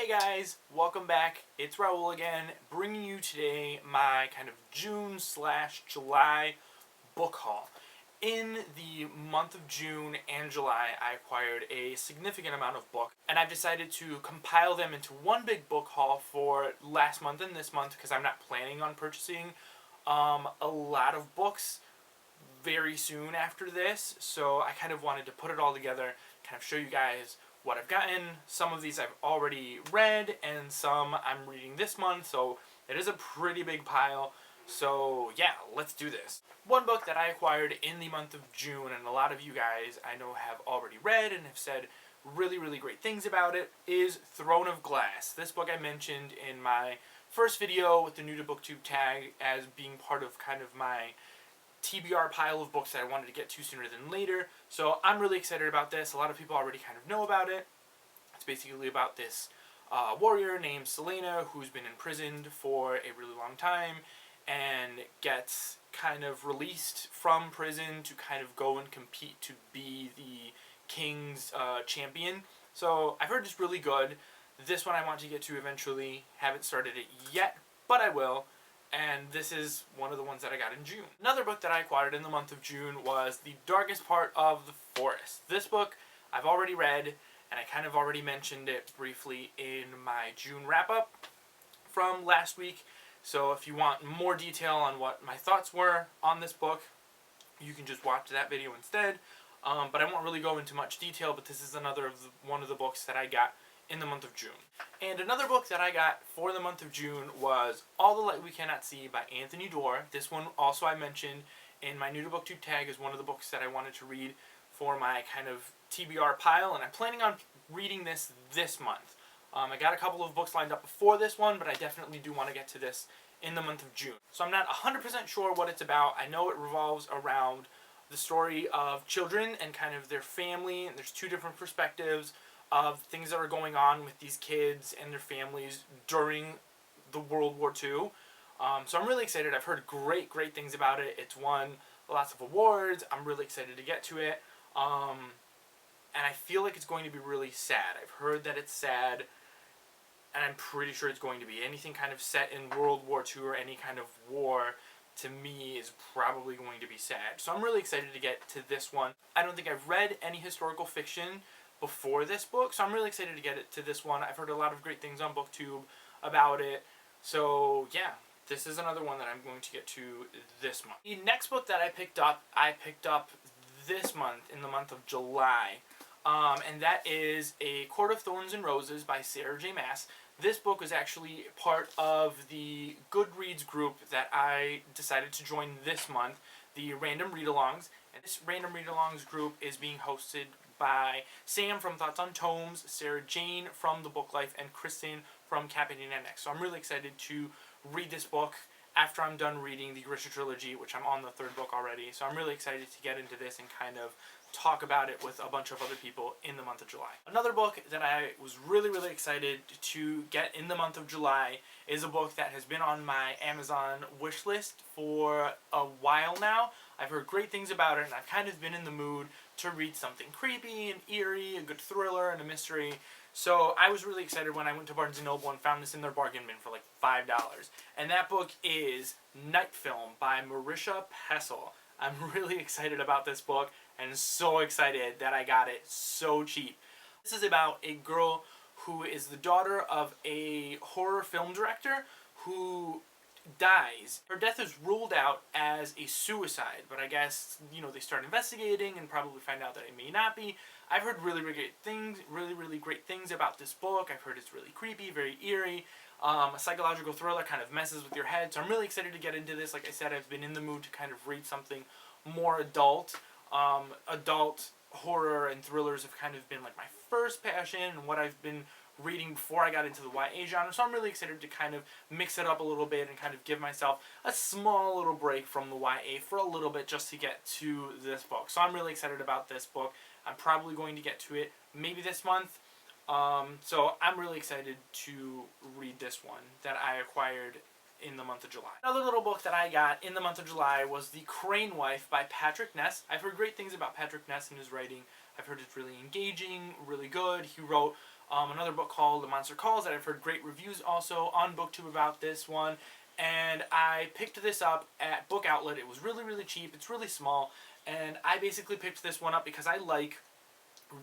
Hey guys, welcome back. It's Raul again, bringing you today my kind of June/July book haul. In the month of June and July, I acquired a significant amount of books, and I've decided to compile them into one big book haul for last month and this month because I'm not planning on purchasing a lot of books very soon after this, so I kind of wanted to put it all together, kind of show you guys what I've gotten. Some of these I've already read, and some I'm reading this month, so it is a pretty big pile. So yeah, let's do this. One book that I acquired in the month of June, and a lot of you guys I know have already read and have said really great things about it, is Throne of Glass. This book I mentioned in my first video with the new to booktube tag as being part of kind of my TBR pile of books that I wanted to get to sooner than later. So I'm really excited about this. A lot of people already kind of know about it. It's basically about this warrior named Selena who's been imprisoned for a really long time and gets kind of released from prison to kind of go and compete to be the king's champion. So I've heard it's really good. This one I want to get to eventually. Haven't started it yet, but I will. And this is one of the ones that I got in June. Another book that I acquired in the month of June was The Darkest Part of the Forest. This book I've already read, and I kind of already mentioned it briefly in my June wrap-up from last week. So if you want more detail on what my thoughts were on this book, you can just watch that video instead. But I won't really go into much detail, but this is one of the books that I got in the month of June. And another book that I got for the month of June was All the Light We Cannot See by Anthony Doerr. This one also I mentioned in my new to booktube tag as one of the books that I wanted to read for my kind of TBR pile, and I'm planning on reading this month. I got a couple of books lined up before this one, but I definitely do want to get to this in the month of June. So I'm not 100% sure what it's about. I know it revolves around the story of children and kind of their family, and there's two different perspectives of things that are going on with these kids and their families during the World War II. So I'm really excited. I've heard great things about it. It's won lots of awards. I'm really excited to get to it. And I feel like it's going to be really sad. I've heard that it's sad, and I'm pretty sure it's going to be. Anything kind of set in World War II or any kind of war, to me, is probably going to be sad. So I'm really excited to get to this one. I don't think I've read any historical fiction before this book, so I'm really excited to get it to this one. I've heard a lot of great things on booktube about it, so yeah, this is another one that I'm going to get to this month. The next book that I picked up this month, in the month of July, and that is A Court of Thorns and Roses by Sarah J. Maas. This book was actually part of the Goodreads group that I decided to join this month, the Random Readalongs. And this Random Readalongs group is being hosted by Sam from Thoughts on Tomes, Sarah Jane from The Book Life, and Kristen from Capping and Next. So I'm really excited to read this book after I'm done reading the Grisha trilogy, which I'm on the third book already. So I'm really excited to get into this and kind of talk about it with a bunch of other people in the month of July. Another book that I was really excited to get in the month of July is a book that has been on my Amazon wish list for a while now. I've heard great things about it, and I've kind of been in the mood to read something creepy and eerie, a good thriller and a mystery. So I was really excited when I went to Barnes & Noble and found this in their bargain bin for like $5. And that book is Night Film by Marisha Pessl. I'm really excited about this book, and so excited that I got it so cheap. This is about a girl who is the daughter of a horror film director who dies. Her death is ruled out as a suicide, but I guess, they start investigating and probably find out that it may not be. I've heard really great things about this book. I've heard it's really creepy, very eerie. A psychological thriller, kind of messes with your head. So I'm really excited to get into this. Like I said, I've been in the mood to kind of read something more adult. Adult horror and thrillers have kind of been like my first passion and what I've been reading before I got into the YA genre. So I'm really excited to kind of mix it up a little bit and kind of give myself a small little break from the YA for a little bit just to get to this book. So I'm really excited about this book. I'm probably going to get to it maybe this month. So I'm really excited to read this one that I acquired in the month of July. Another little book that I got in the month of July was The Crane Wife by Patrick Ness. I've heard great things about Patrick Ness and his writing. I've heard it's really engaging, really good. He wrote Another book called The Monster Calls that I've heard great reviews also on BookTube about this one. And I picked this up at Book Outlet. It was really, really cheap. It's really small. And I basically picked this one up because I like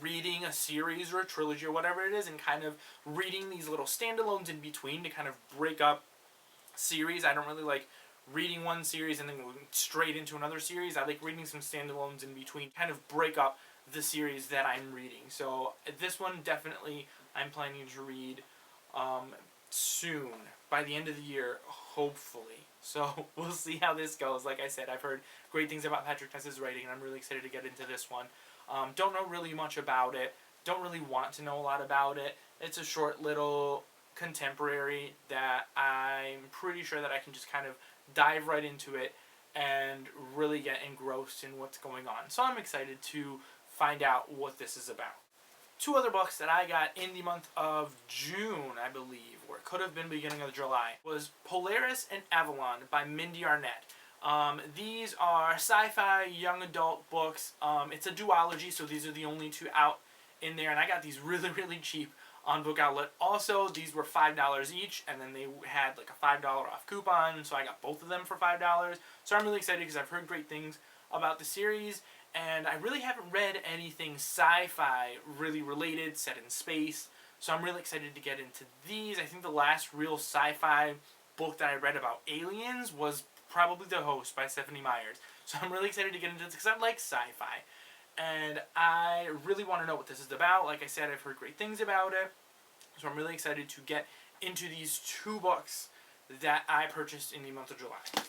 reading a series or a trilogy or whatever it is and kind of reading these little standalones in between to kind of break up series. I don't really like reading one series and then going straight into another series. I like reading some standalones in between, kind of break up the series that I'm reading. So this one definitely I'm planning to read soon, by the end of the year, hopefully. So we'll see how this goes. Like I said, I've heard great things about Patrick Ness's writing, and I'm really excited to get into this one. Don't know really much about it. Don't really want to know a lot about it. It's a short little contemporary that I'm pretty sure that I can just kind of dive right into it and really get engrossed in what's going on. So I'm excited to find out what this is about. Two other books that I got in the month of June, I believe, or it could have been beginning of July, was Polaris and Avalon by Mindy Arnett. These are sci-fi young adult books. It's a duology, so these are the only two out in there, and I got these really, really cheap on Book Outlet. Also, these were $5 each, and then they had like a $5 off coupon, so I got both of them for $5. So I'm really excited because I've heard great things about the series, and I really haven't read anything sci-fi really related, set in space, so I'm really excited to get into these. I think the last real sci-fi book that I read about aliens was probably The Host by Stephanie Myers. So I'm really excited to get into this because I like sci-fi. And I really want to know what this is about. Like I said, I've heard great things about it. So I'm really excited to get into these two books that I purchased in the month of July.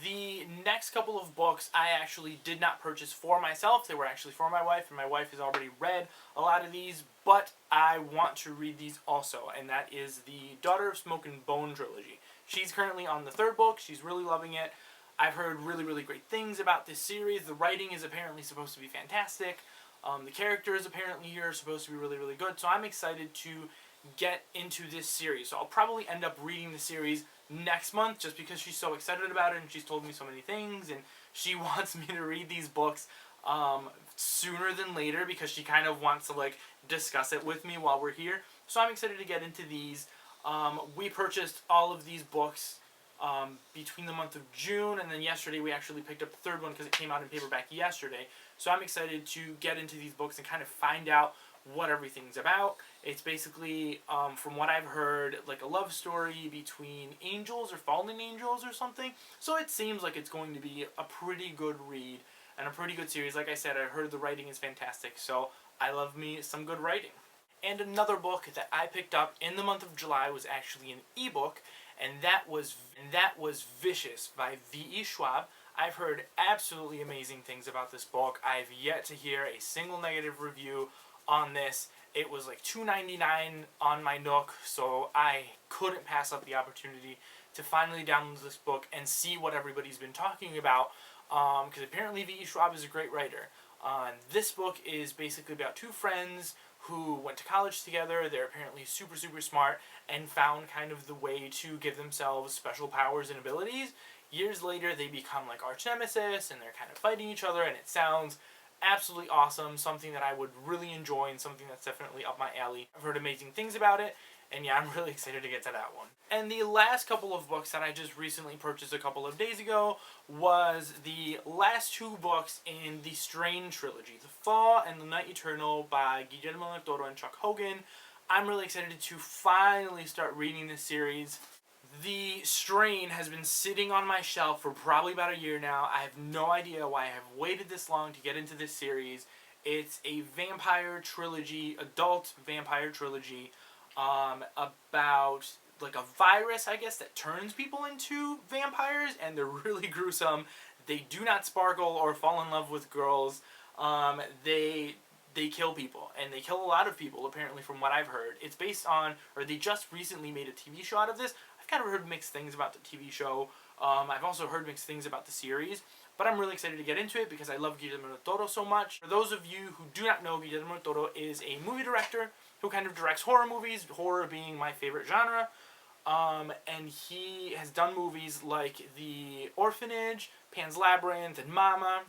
The next couple of books I actually did not purchase for myself. They were actually for my wife, and my wife has already read a lot of these, but I want to read these also, and that is the Daughter of Smoke and Bone trilogy. She's currently on the third book. She's really loving it. I've heard really, really great things about this series. The writing is apparently supposed to be fantastic. The characters apparently here are supposed to be really, really good, so I'm excited to get into this series. So I'll probably end up reading the series next month just because she's so excited about it and she's told me so many things and she wants me to read these books sooner than later because she kind of wants to like discuss it with me while we're here. So I'm excited to get into these. We purchased all of these books between the month of June and then yesterday we actually picked up the third one because it came out in paperback yesterday. So I'm excited to get into these books and kind of find out what everything's about. It's basically, from what I've heard, like a love story between angels or fallen angels or something. So it seems like it's going to be a pretty good read and a pretty good series. Like I said, I've heard the writing is fantastic, so I love me some good writing. And another book that I picked up in the month of July was actually an ebook, and that was Vicious by V.E. Schwab. I've heard absolutely amazing things about this book. I've yet to hear a single negative review on this. It was like $2.99 on my Nook, so I couldn't pass up the opportunity to finally download this book and see what everybody's been talking about, because apparently V.E. Schwab is a great writer. This book is basically about two friends who went to college together. They're apparently super, super smart and found kind of the way to give themselves special powers and abilities. Years later, they become like arch nemesis, and they're kind of fighting each other, and it sounds absolutely awesome, something that I would really enjoy and something that's definitely up my alley. I've heard amazing things about it, and yeah, I'm really excited to get to that one. And the last couple of books that I just recently purchased a couple of days ago was the last two books in the Strain trilogy, The Thaw and The Night Eternal by Guillermo del Toro and Chuck Hogan. I'm really excited to finally start reading this series. The Strain has been sitting on my shelf for probably about a year now. I have no idea why I have waited this long to get into this series. It's a vampire trilogy, adult vampire trilogy, about like a virus, I guess, that turns people into vampires, and they're really gruesome. They do not sparkle or fall in love with girls. They kill people, and they kill a lot of people, apparently, from what I've heard. It's based on, or they just recently made a TV show out of this. I've kind of heard mixed things about the TV show. I've also heard mixed things about the series, but I'm really excited to get into it because I love Guillermo del Toro so much. For those of you who do not know, Guillermo del Toro is a movie director who kind of directs horror movies, horror being my favorite genre. And he has done movies like The Orphanage, Pan's Labyrinth, and Mama.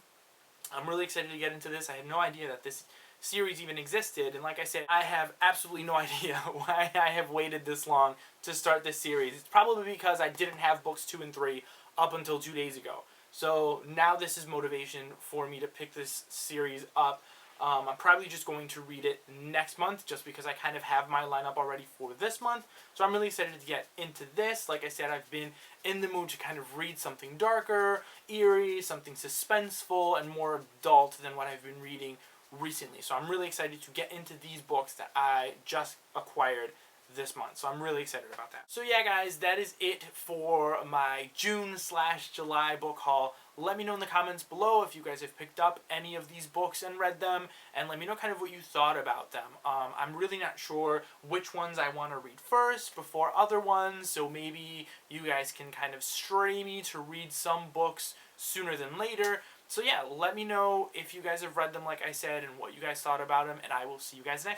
I'm really excited to get into this. I had no idea that this series even existed. And like I said, I have absolutely no idea why I have waited this long to start this series. It's probably because I didn't have books 2 and 3 up until 2 days ago. So now this is motivation for me to pick this series up. I'm probably just going to read it next month just because I kind of have my lineup already for this month. So I'm really excited to get into this. Like I said, I've been in the mood to kind of read something darker, eerie, something suspenseful, and more adult than what I've been reading recently. So I'm really excited to get into these books that I just acquired this month. So I'm really excited about that. So yeah, guys, that is it for my June/July book haul. Let me know in the comments below if you guys have picked up any of these books and read them, and let me know kind of what you thought about them. I'm really not sure which ones I want to read first before other ones, so maybe you guys can kind of stray me to read some books sooner than later. So yeah, let me know if you guys have read them like I said and what you guys thought about them, and I will see you guys next time.